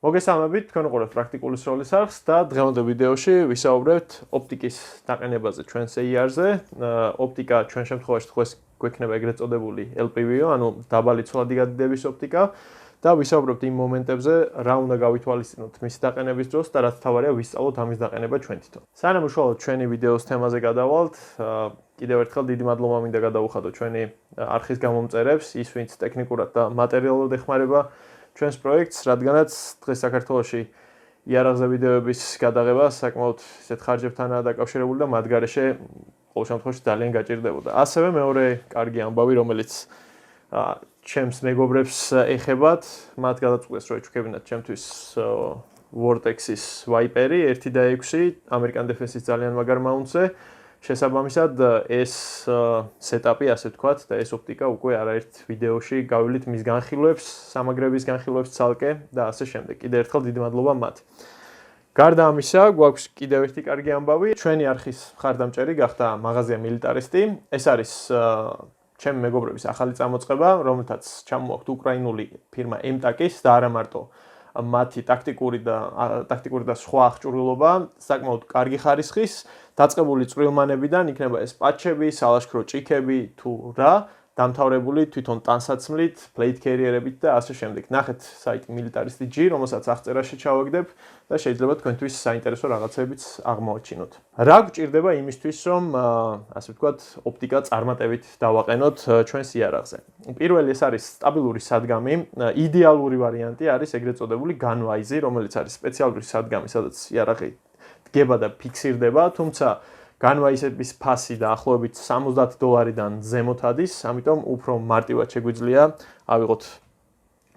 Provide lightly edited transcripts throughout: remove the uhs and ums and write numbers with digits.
მოგესალმებით, თქვენ უყურებთ პრაქტიკული სროლის არხს და დღევანდელ ვიდეოში ვისაუბრებთ ოპტიკის დაყენებაზე ჩვენს AR-ზე. ოპტიკა ჩვენ შემთხვევაში თქვენ გვექნება ეგრეთ წოდებული LPV-ო, ანუ დაბალი ცვლადი გადიდების ოპტიკა და ვისაუბრებთ იმ მომენტებზე, რა უნდა გავითვალისწინოთ მისი დაყენების დროს და რაც თავარია ვისწავლოთ ამის დაყენება ჩვენ თვითონ. სანამ უშუალოდ ჩვენი ვიდეოს თემაზე გადავალთ, კიდევ ერთხელ დიდი მადლობა მინდა გადავუხადოთ ჩვენი არხის გამომწერებს, ის ვინც ტექნიკურად და მატერიალურად ეხმარება ჩვენს პროექტს, რადგანაც დღეს საქართველოში იარაღზე ვიდეოების გადაღება საკმაოდ ისეთ ხარჯებთანაა დაკავშირებული და მათ გარეშე ყოველ შემთხვევაში ძალიან გაჭირდებოდა. ასევე მეორე კარგი ამბავი, რომელიც ჩემს მეგობრებს ეხებათ, მათ გადაწყვეტეს, რომ ეჩვქებინათ ჩემთვის Vortex-ის ვაიპერი 1 და 6 American Defense-ის ძალიან მაგარ მაუნტზე. შესაბამისად ეს სეტაპი, ასე ვთქვათ, და ეს ოპტიკა უკვე არაერთ ვიდეოში გავივლით მის განხილვებს, სამაგრების განხილვებს ცალკე და ასე შემდეგ. კიდევ ერთხელ დიდი მადლობა მათ. გარდა ამისა, გვაქვს კიდევ ერთი კარგი ამბავი. ჩვენი არხის მხარდამჭერი გახდა მაღაზია მილიტარისტი. ეს არის ჩემი მეგობრების ახალი წამოწყება, რომელთაც ჩამოაქვთ უკრაინული ფირმა ემტაკის და არა მარტო მათი ტაქტიკური და სხვა აღჭურვილობა, საკმაოდ კარგი ხარისხის, დაწყებული წვრილმანებიდან იქნება ეს პატჩები, სალაშქრო ჭიქები თუ რა, დამთავრებული თვითონ ტანსაცმლით, plate carrier-ებით და ასე შემდეგ. ნახეთ საიტი Militaristy G, რომელსაც აღწერაში ჩავაგდებ და შეიძლება თქვენთვის საინტერესო რაღაცებიც აღმოაჩინოთ. რა გვჭირდება იმისთვის, რომ ასე ვთქვათ, ოპტიკა წარმატებით დავაყენოთ ჩვენს იარაღზე? პირველი ეს არის სტაბილური სადგამი, იდეალური ვარიანტი არის ეგრეთ წოდებული gun-wise, რომელიც არის სპეციალური სადგამი, სადაც იარაღი დგება და ფიქსირდება, თუმცა gun-wise-ების ფასი დაახლოებით $70-დან ზემოთ ადის, ამიტომ უფრო მარტივად შეგვიძლია ავიღოთ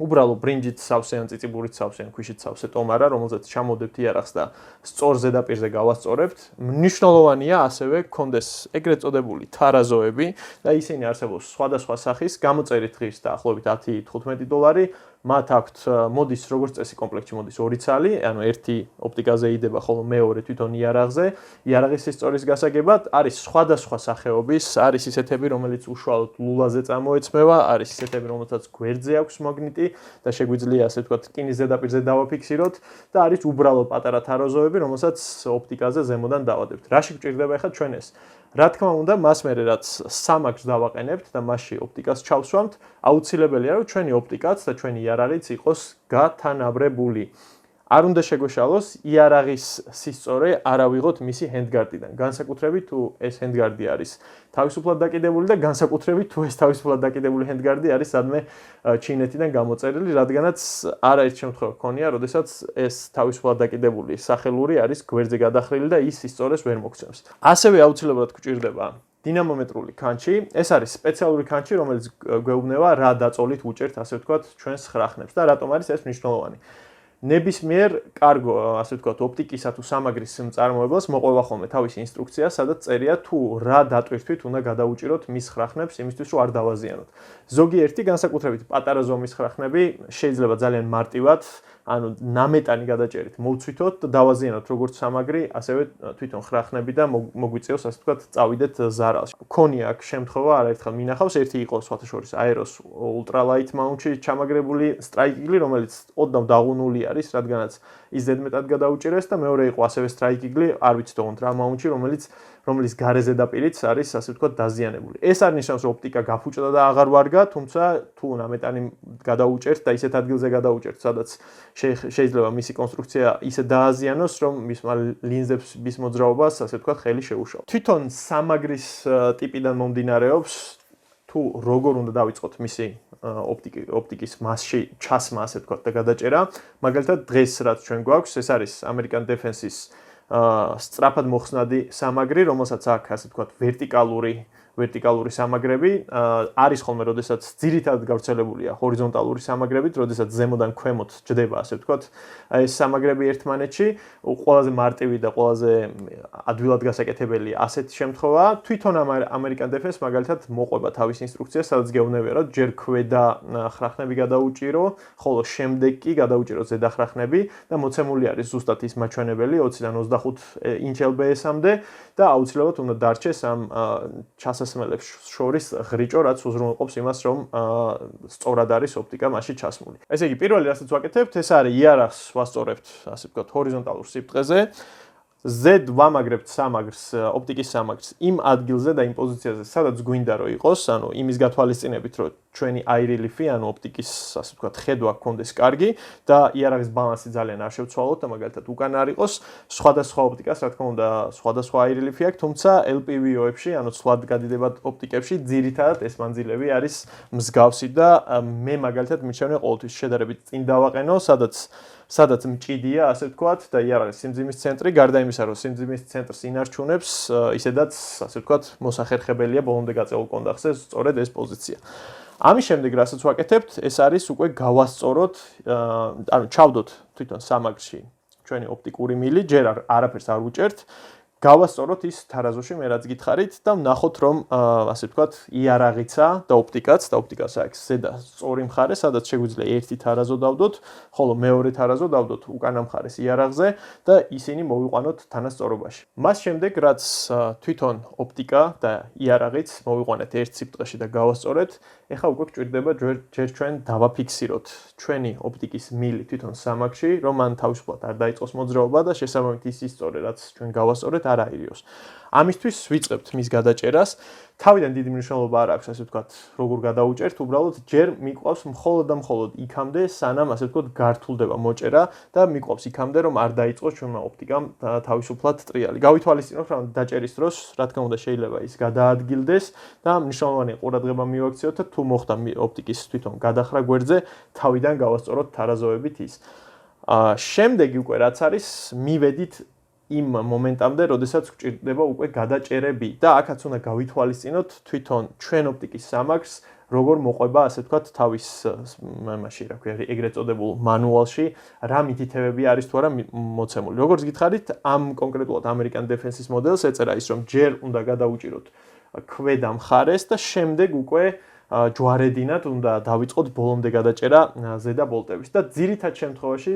უბრალო ბრინჯით სავსე ან წიწიბურით სავსე ან ქვიშით სავსე ტომარა, რომელზეც ჩამოვდებთ იარაღს და სწორ ზედაპირზე გავასწორებთ. მნიშვნელოვანია ასევე გქონდეს ეგრეთ წოდებული თარაზოები და ისინი არსებობს სხვადასხვა სახის, გამოწერით ღირს დაახლოებით $10-15. მათ აქვთ მოდის როგორც წესი კომპლექტში მოდის 2 ცალი, ანუ ერთი ოპტიკაზე იდება, ხოლო მეორე თვითონ იარაღზე. იარაღის სისწორის გასაგებად არის სხვადასხვა სახეობის, არის ისეთები, რომელიც უშუალოდ ლულაზე წამოეცმევა, არის ისეთები, რომელთაც გვერდზე აქვს მაგნიტი და შეგვიძლია ასე ვთქვათ, რკინის ზედაპირზე დავაფიქსიროთ და არის უბრალო პატარა თარაზოები, რომელსაც ოპტიკაზე ზემოდან დავადებთ. რაში გვჭირდება ახლა ჩვენ ეს? რა თქმა უნდა, მას მერე რაც სამაგრს დავაყენებთ და მასში ოპტიკას ჩავსვამთ, აუცილებელია, რომ ჩვენი ოპტიკაც და ჩვენი იარაღიც იყოს გათანაბრებული. არ უნდა შეგვეშალოს იარაღის სისწორე არ ავიღოთ მისი ჰენდგარდიდან. განსაკუთრებით თუ ეს ჰენდგარდი არის თავისუფლად დაკიდებული და განსაკუთრებით თუ ეს თავისუფლად დაკიდებული ჰენდგარდი არის სადმე ჩინეთიდან გამოწერილი, რადგანაც არაერთ შემთხვევა გქონია, როდესაც ეს თავისუფლად დაკიდებული სახელური არის გვერდზე გადახრილი და ის სისწორეს ვერ მოგცემს. ასევე აუცილებლად გვჭირდება დინამომეტრული ქანჩი. ეს არის სპეციალური ქანჩი, რომელიც გვეუბნება რა დაწოლით უჭერთ, ასე ვთქვათ, ჩვენს ხრახნებს და რატომ არის ეს მნიშვნელოვანი. ნებისმიერ კარგო, ასე ვთქვათ, ოპტიკისა თუ სამაგრის მწარმოებელს მოყვება ხოლმე თავისი ინსტრუქცია, სადაც წერია თუ რა დატვირთვით უნდა გადაუჭიროთ მის ხრახნებს, იმისთვის რომ არ დავაზიანოთ. ზოგიერთი განსაკუთრებით პატარა ზომის ხრახნები შეიძლება ძალიან მარტივად, ანუ ნამეტანი გადაჭერით მოვცვითოთ და დავაზიანოთ როგორც სამაგრი, ასევე თვითონ ხრახნები და მოგვიწევს, ასე ვთქვათ, წავიდეთ ზარალში. მქონია აქ შემთხვევა, არაერთხელ მინახავს, ერთი იყო სხვათა შორის აეროს ultralight mount-ში ჩამაგრებული strike-იგლი, რომელიც ოდნავ დაღუნული არის, რადგანაც ის ზედმეტად გადაუჭირეს და მეორე იყო ასევე strike-იგლი, არ ვიცი თქო რა mount-ში, რომელიც გარე ზედაპირიც არის, ასე ვთქვათ, დაზიანებული. ეს არ ნიშნავს, რომ ოპტიკა გაფუჭდა და აღარ ვარგა, თუმცა თუ ნამეტანი გადაუჭერთ და ისეთ ადგილზე გადაუჭერთ, სადაც შეიძლება მისი კონსტრუქცია ისე დააზიანოს, რომ მისმა ლინზების მოძრაობას, ასე ვთქვათ, ხელი შეუშალოს. თვითონ სამაგრის ტიპიდან მომდინარეობს, თუ როგორ უნდა დავიწყოთ მისი ოპტიკის მასში ჩასმა, ასე ვთქვათ, და გადაჭერა. მაგალითად, დღეს რაც ჩვენ გვაქვს, ეს არის American Defense-ის სწრაფად მოხსნადი სამაგრი, რომელსაც აქვს, ასე ვთქვათ, ვერტიკალური სამაგრები, არის ხოლმე, როდესაც ძირითადად გავრცელებულია ჰორიზონტალური სამაგრებით, როდესაც ზემოდან ქვემოთ ჯდება, ასე ვთქვათ, ეს სამაგრები ერთმანეთში, ყველაზე მარტივი და ყველაზე ადვილად გასაკეთებელი ასეთი შემთხვევაა. თვითონ American Defense მაგალითად მოყვება თავის ინსტრუქციას, სადაც გეუბნებია, რომ ჯერ ქვედა ხრახნები გადაუჭირო, ხოლო შემდეგ კი გადაუჭირო ზედა ხრახნები და მოცემული არის ზუსტად ის მაჩვენებელი 20-დან 25 ინჩ LBS-მდე და აუცილებლად უნდა დარჩეს ამ ჩასას დასასმელებს შორის ღრიჭო, რაც უზრუნველყოფს იმას, რომ სწორად არის ოპტიკა მასში ჩასმული. ესე იგი, პირველი რასაც ვაკეთებთ, ეს არის იარაღს ვასწორებთ, ასე ვთქვათ, ჰორიზონტალურ სიბრტყეზე. Z ვამაგრებთ სამაგრს, ოპტიკის სამაგრს იმ ადგილზე და იმ პოზიციაზე, სადაც გვინდა რომ იყოს, ანუ იმის გათვალისწინებით, რომ ჩვენი eye relief-ი, ანუ ოპტიკის, ასე ვთქვათ, ხედვა გქონდეს კარგი და იარაღის ბალანსი ძალიან არ შევცვალოთ და მაგალითად უკან არ იყოს. სხვადასხვა ოპტიკას, რა თქმა უნდა, სხვადასხვა eye relief-ი აქვს, თუმცა LPVO-ებში, ანუ ცვლად გადიდებად ოპტიკებში, ძირითადად ეს მანძილები არის მსგავსი და მე მაგალითად მიჩვენე ყოველთვის შედარებით წინ დავაყენო, სადაც მჭიდია, ასე ვთქვათ, და იარაღის სიმძიმის ცენტრი, გარდა იმისა, რომ სიმძიმის ცენტრს ინარჩუნებს, ისედაც, ასე ვთქვათ, მოსახერხებელია ბოლომდე გაწეულ კონდახზე სწორედ ეს პოზიცია. ამის შემდეგ, რასაც ვაკეთებთ, ეს არის უკვე გავასწოროთ, ანუ ჩავდოთ თვითონ სამაგრში ჩვენი ოპტიკური მილი, ჯერ არაფერს არ უჭერთ, გავასწოროთ ის თარაზოში, მე რაც გითხარით და ვნახოთ, რომ ასე ვთქვათ, იარაღიცა და ოპტიკაც აქვს ზედა სწორი მხარე, სადაც შეგვიძლია ერთი თარაზო დავდოთ, ხოლო მეორე თარაზო დავდოთ უკანა მხარეს იარაღზე და ისინი მოვიყვანოთ თანასწორობაში. მას შემდეგ, რაც თვითონ ოპტიკა და იარაღიც მოვიყვანეთ ერთ სიბრტყეში და გავასწორეთ, ეხლა უკვე გვჭირდება ჯერ ჩვენ დავაფიქსიროთ ჩვენი ოპტიკის მილი თვითონ სამაგრში, რომ მან თავისუფლად არ დაიწყოს მოძრაობა და შესაბამით ის ისწორე, რაც ჩვენ გავასწორეთ, არ აირიოს. ამისთვის ვიწყებთ მის გადაჭერას. თავიდან დიდი მნიშვნელობა არ აქვს, ასე ვთქვათ, როგორ გადაუჭერთ, უბრალოდ ჯერ მიყვავს მხოლოდ და მხოლოდ იქამდე, სანამ ასე ვთქვათ, გართულდება მოჭერა და მიყვავს იქამდე, რომ არ დაიწყოს ჩვენმა ოპტიკამ თავისუფლად ტრიალი. გავითვალისწინოთ, რომ დაჭერის დროს, რა თქმა უნდა, შეიძლება ის გადაადგილდეს და მნიშვნელოვანი ყურადღება მივაქციოთ და თუ მოხდა ოპტიკის თვითონ გადახრა გვერდზე, თავიდან გავასწოროთ თარაზოებით ის. შემდეგი უკვე რაც არის, მივედით იმ მომენტამდე, როდესაც გვჭირდება უკვე გადაჭერები და აქაც უნდა გავითვალისწინოთ თვითონ ჩვენ ოპტიკის სამაგრს, როგორ მოყვება, ასე ვთქვათ, თავის მაშინ, რა ქვია, ეგრეთ წოდებულ მანუალში, რა მითითებები არის თუ არა მოცემული. როგორც გითხარით, ამ კონკრეტულად American Defense-ის მოდელს ეწერა ის, რომ ჯერ უნდა გადაუჭიროთ ქვედა მხარეს და შემდეგ უკვე ჯვარედინად უნდა დავიწყოთ ბოლომდე გადაჭერა ზედა ბოლტების და ძირითად შემთხვევაში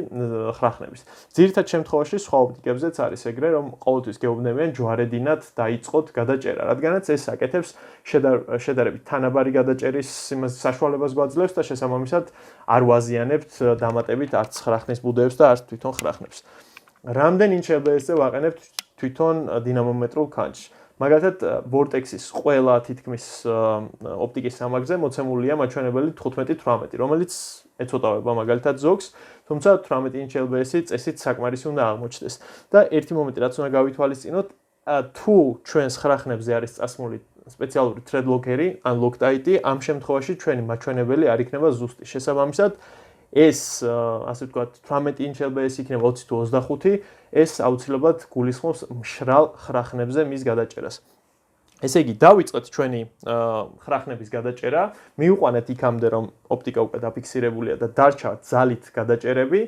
ხრახნების. ძირითად შემთხვევაში სხვა ოპტიკებზეც არის ეგრე, რომ ყოველთვის გეუბნებიან ჯვარედინად დაიწყოთ გადაჭერა, რადგანაც ეს აკეთებს შედარებით თანაბარი გადაჭერის იმას საშუალებას გვაძლევს და შესაბამისად არ ვაზიანებთ დამატებით არც ხრახნის ბუდეებს და არც თვითონ ხრახნებს. რამდენი შეიძლება ესე ვაყენებთ თვითონ დინამომეტრულ ქანჩს. მაგალითად, ვორტექსის ყველა თითქმის ოპტიკის სამაგრზე მოცემულია მაჩვენებელი 15-18, რომელიც ეცოტავება მაგალითად ზოგს, თუმცა 18 ინჩ LBS-ი წესით საკმარისი უნდა აღმოჩნდეს. და ერთი მომენტი, რაც უნდა გავითვალისწინოთ, თუ ჩვენს ხრახნებზე არის წასმული სპეციალური თრედლოკერი ან ლოქტაიტი, ამ შემთხვევაში ჩვენი მაჩვენებელი არ იქნება ზუსტი. შესაბამისად, ეს, ასე ვთქვათ, 18 ინჩ LBS იქნება 20 თუ 25, ეს აუცილებლად გულისხმობს მშრალ ხრახნებზე მის გადაჭერას. ესე იგი, დავიწყეთ ჩვენი ხრახნების გადაჭერა, მივიყვანეთ იქამდე, რომ ოპტიკა უკვე დაფიქსირებულია და დარჩა ძალით გადაჭერები.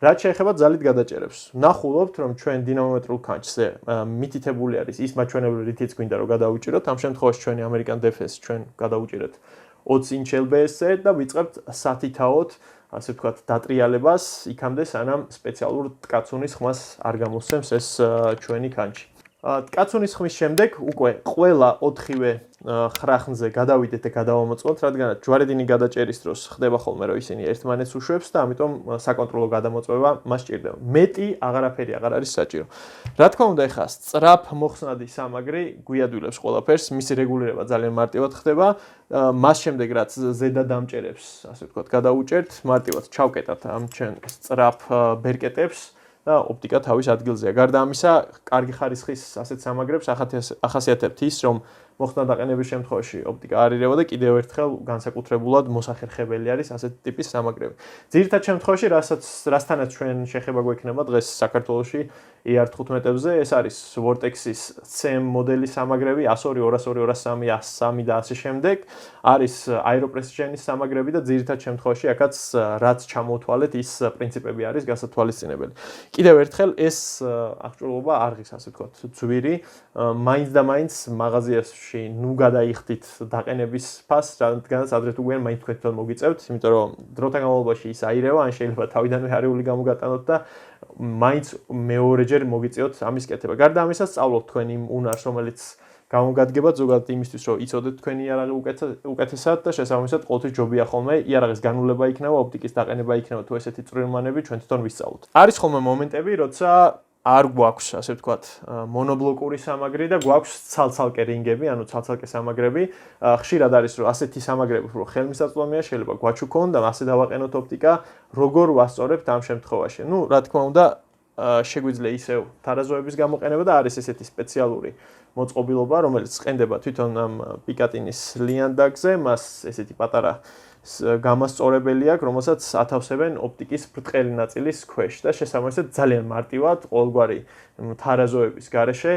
რაც შეეხება ძალით გადაჭერებს, ვნახულობთ, რომ ჩვენ დინამომეტრულ ქანჩზე მითითებული არის ის მაჩვენებელი, რითიც გვინდა რომ გადაუჭიროთ. ამ შემთხვევაში ჩვენი American Defense ჩვენ გადაუჭირეთ 20 ინჩ LBS-ზე და ვიწყებთ სათითაოდ, ასე ვთქვათ, დატრიალებას იქამდე, სანამ სპეციალურ ტკაცუნის ხმას არ გამოსცემს ეს ჩვენი ქანჩი. ტკაცუნის ხმის შემდეგ უკვე ყველა 4-ვე ხრახნზე გადავიდეთ და გადავამოწმოთ, რადგანაც ჯვარედინი გადაჭერის დროს ხდება ხოლმე, რომ ისინი ერთმანეთს უშვებს და ამიტომ საკონტროლო გადამოწმება მას სჭირდება. მეტი აღარაფერი აღარ არის საჭირო. რა თქმა უნდა, ეხლა სწრაფ მოხსნადი სამაგრი გვიადვილებს ყველაფერს, მისი რეგულირება ძალიან მარტივად ხდება. მას შემდეგ, რაც ზედა დამჭერებს, ასე ვთქვათ, გადაუჭერთ, მარტივად ჩავკეტათ ამ ჩვენ სწრაფ ბერკეტებს და ოპტიკა თავის ადგილზეა. გარდა ამისა, კარგი ხარისხის ასეთ სამაგრებს ახასიათებთ ის, რომ მოხდა დაყენების შემთხვევაში ოპტიკა არ ირევა და კიდევ ერთხელ განსაკუთრებულად მოსახერხებელი არის ასეთი ტიპის სამაგრები. ძირითად შემთხვევაში, რასთანაც ჩვენ შეხება გვექნება დღეს საქართველოში Ar-15-ებზე, ეს არის ვორტექსის CM მოდელის სამაგრები 102, 202, 203, 103 და ასე შემდეგ. არის აეროპრესიჟენის სამაგრები და ძირითად შემთხვევაში აქაც რაც ჩამოვთვალეთ, ის პრინციპები არის გასათვალისწინებელი. კიდევ ერთხელ ეს აღჭურვილობა არღის, ასე ვთქვათ, ძვირი, მაინც და მაინც მაღაზიაში ნუ გადაიხდით დაყენების ფასს, რადგანაც ადრე თუ გვიან მაინც თქვენ თვითონ მოგიწევთ, იმიტომ რომ დროთა განმავლობაში ის აირევა, ან შეიძლება თავიდანვე არეული გამოგატანოთ და მაინც მეორეჯერ მოგიწევთ ამის კეთება. გარდა ამისა, სწავლობთ თქვენ იმ უნარს, რომელიც გამოგადგება ზოგადად იმისთვის, რომ იცოდეთ თქვენი იარაღი უკეთესად და შესაბამისად ყოველთვის ჯობია ხოლმე იარაღის განულება იქნება, ოპტიკის დაყენება იქნება თუ ესეთი წვრილმანები ჩვენ თვითონ ვისწავლოთ. არის ხოლმე მომენტები, როცა არ გვაქვს, ასე ვთქვათ, მონობლოკური სამაგრი და გვაქვს ცალ-ცალკე რინგები, ანუ ცალ-ცალკე სამაგრები. ხშირად არის, რომ ასეთი სამაგრები, რომ ხელმისაწვდომია, შეიძლება გვაჩუქონ და ასე დავაყენოთ ოპტიკა, როგორ ვასწორებთ ამ შემთხვევაში. ნუ, რა თქმა უნდა, შეგვიძლია ისევ თარაზოების გამოყენება და არის ესეთი სპეციალური მოწყობილობა, რომელიც ყენდება თვითონ ამ პიკატინის ლიანდაგზე, მას ესეთი პატარა გამასწორებელი აქვს, რომელსაც ათავსებენ ოპტიკის ბრტყელი ნაწილის ქვეშ და შესაბამისად ძალიან მარტივად ყოველგვარი თარაზოების გარეშე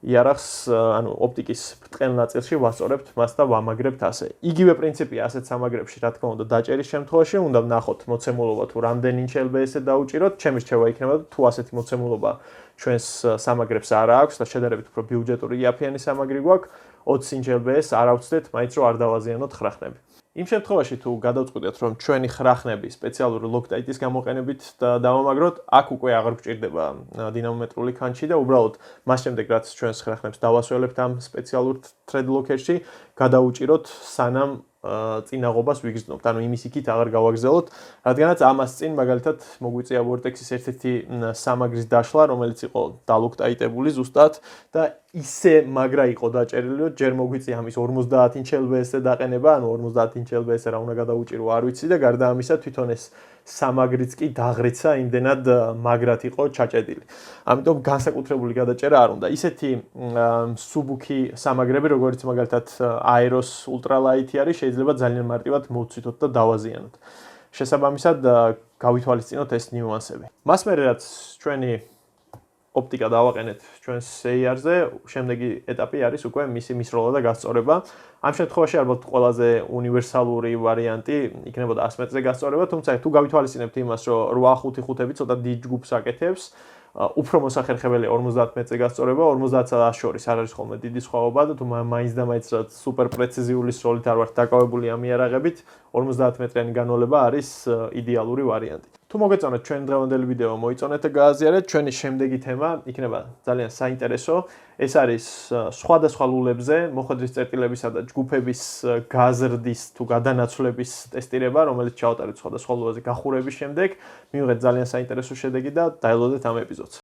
იარაღს, ანუ ოპტიკის ბრტყელ ნაწილში ვასწორებთ მას და ვამაგრებთ ასე. იგივე პრინციპია ასეთ სამაგრებში, რა თქმა უნდა, დაჭერის შემთხვევაში უნდა ვნახოთ მოცემულობა თუ რამდენი ინჩელბესზე დაუჭიროთ. ჩემი რჩევა იქნება თუ ასეთი მოცემულობა ჩვენს სამაგრებს არ აქვს და შედარებით უფრო ბიუჯეტური იაფიანი სამაგრი გვაქვს, 20 ინჩელბეს არ ავწდეთ, მაინც რომ არ დავაზიანოთ ხრახნები. იმ შემთხვევაში თუ გადავწყვიტეთ რომ ჩვენი ხრახნები სპეციალური ლოკტაიტის გამოყენებით დავამაგროთ, აქ უკვე აღარ გვჭირდება დინამომეტრული ქანჩი და უბრალოდ მას შემდეგ რაც ჩვენს ხრახნებს დავასველებთ ამ სპეციალურ thread locker-ში, გადაუჭიროთ სანამ წინაღობას ვიგრძნობთ, ანუ იმის იქით აღარ გავაგზავნოთ, რადგანაც ამას წინ მაგალითად მოგვიწია ვორტექსის ერთ-ერთი სამაგრის დაშლა, რომელიც იყო დალოქტაიტებული ზუსტად და ისე მაგრა იყო დაჭერილი, რომ ჯერ მოგვიწია ამის 50 ინჩელბესზე დაყენება, ანუ 50 ინჩელბესზე რა უნდა გადაუჭირო, არ ვიცი და გარდა ამისა თვითონ ეს სამაგრიც კი დაღრიცა, იმდენად მაგრად იყო ჩაჭედილი. ამიტომ განსაკუთრებული გადაჭერა არ უნდა. ისეთი მსუბუქი სამაგრები, როგორც მაგალითად აეროს ultralight არის, შეიძლება ძალიან მარტივად მოვცვითოთ და დავაზიანოთ. შესაბამისად, გავითვალისწინოთ ეს ნიუანსები. მას მერე რაც ჩვენი ოპტიკა დავაყენეთ ჩვენს AR-ზე, შემდეგი ეტაპი არის უკვე მისი მისროლა და გასწორება. ამ შემთხვევაში ალბათ ყველაზე უნივერსალური ვარიანტი იქნებოდა 100 მეტრზე გასწორება, თუმცა თუ გავითვალისწინებთ იმას, რომ 8-5-5-ები ცოტა დიდ ჯგუფს აკეთებს, უფრო მოსახერხებელია 50 მეტრზე გასწორება, 50-ს შორის არ არის ხოლმე დიდი სხვაობა და თუ მაინც და მაინც რაც სუპერ პრეციზიული სროლით არ ვართ დაკავებული ამ იარაღებით, 50 მეტრიანი განოლება არის იდეალური ვარიანტი. თუ მოგეწონეთ ჩვენი დღევანდელი ვიდეო, მოიწონეთ და გააზიარეთ, ჩვენი შემდეგი თემა იქნება ძალიან საინტერესო. ეს არის სხვადასხვა ლულებზე მოხვედრის წერტილებისა და ჯგუფების გაზრდის თუ გადანაცვლების ტესტირება, რომელიც ჩავატარეთ სხვადასხვა ლულებზე გახურების შემდეგ. მივიღეთ ძალიან საინტერესო შედეგი და დაელოდეთ ამ ეპიზოდს.